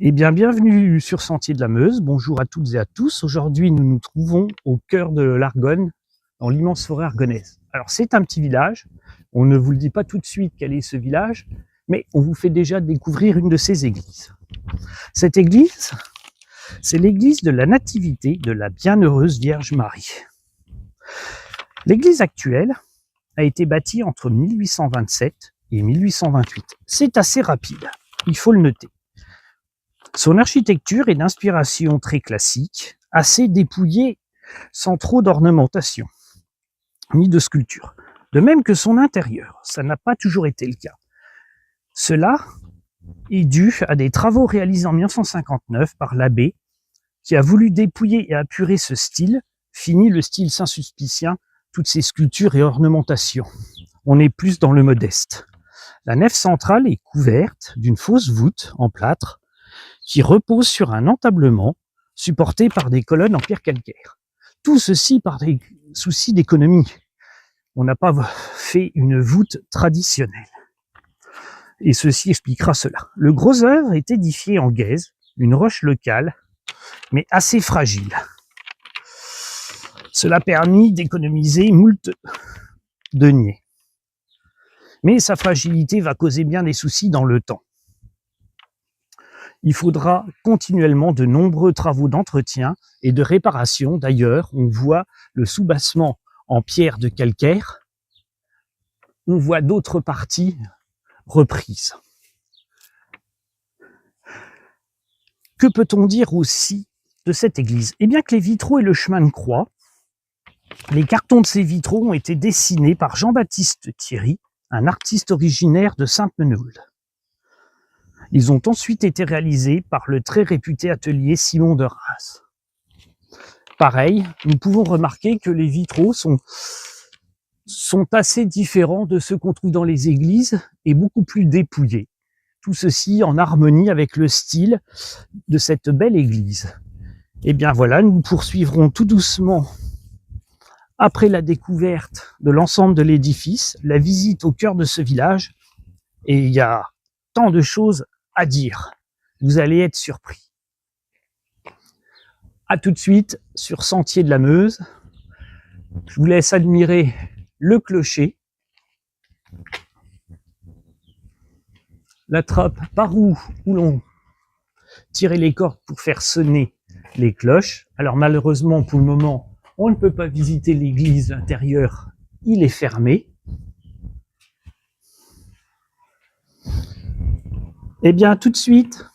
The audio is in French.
Eh bien, bienvenue sur Sentier de la Meuse. Bonjour à toutes et à tous. Aujourd'hui, nous nous trouvons au cœur de l'Argonne, dans l'immense forêt argonnaise. Alors, c'est un petit village. On ne vous le dit pas tout de suite quel est ce village, mais on vous fait déjà découvrir une de ses églises. Cette église, c'est l'église de la Nativité de la Bienheureuse Vierge Marie. L'église actuelle a été bâtie entre 1827 et 1828. C'est assez rapide, il faut le noter. Son architecture est d'inspiration très classique, assez dépouillée, sans trop d'ornementation, ni de sculpture. De même que son intérieur, ça n'a pas toujours été le cas. Cela est dû à des travaux réalisés en 1959 par l'abbé, qui a voulu dépouiller et apurer ce style, fini le style Saint-Sulpicien, toutes ces sculptures et ornementations. On est plus dans le modeste. La nef centrale est couverte d'une fausse voûte en plâtre, qui repose sur un entablement supporté par des colonnes en pierre calcaire. Tout ceci par des soucis d'économie. On n'a pas fait une voûte traditionnelle. Et ceci expliquera cela. Le gros œuvre est édifié en gaise, une roche locale, mais assez fragile. Cela a permis d'économiser moult deniers. Mais sa fragilité va causer bien des soucis dans le temps. Il faudra continuellement de nombreux travaux d'entretien et de réparation. D'ailleurs, on voit le soubassement en pierre de calcaire. On voit d'autres parties reprises. Que peut-on dire aussi de cette église? Eh bien que les vitraux et le chemin de croix, les cartons de ces vitraux ont été dessinés par Jean-Baptiste Thierry, un artiste originaire de Sainte-Menehould. Ils ont ensuite été réalisés par le très réputé atelier Simon de Reims. Pareil, nous pouvons remarquer que les vitraux sont assez différents de ceux qu'on trouve dans les églises et beaucoup plus dépouillés. Tout ceci en harmonie avec le style de cette belle église. Et bien voilà, nous poursuivrons tout doucement, après la découverte de l'ensemble de l'édifice, la visite au cœur de ce village. Et il y a tant de choses à dire. Vous allez être surpris. À tout de suite sur Sentier de la Meuse. Je vous laisse admirer le clocher, la trappe par où l'on tirait les cordes pour faire sonner les cloches. Alors malheureusement pour le moment, on ne peut pas visiter l'église intérieure, il est fermé. Eh bien tout de suite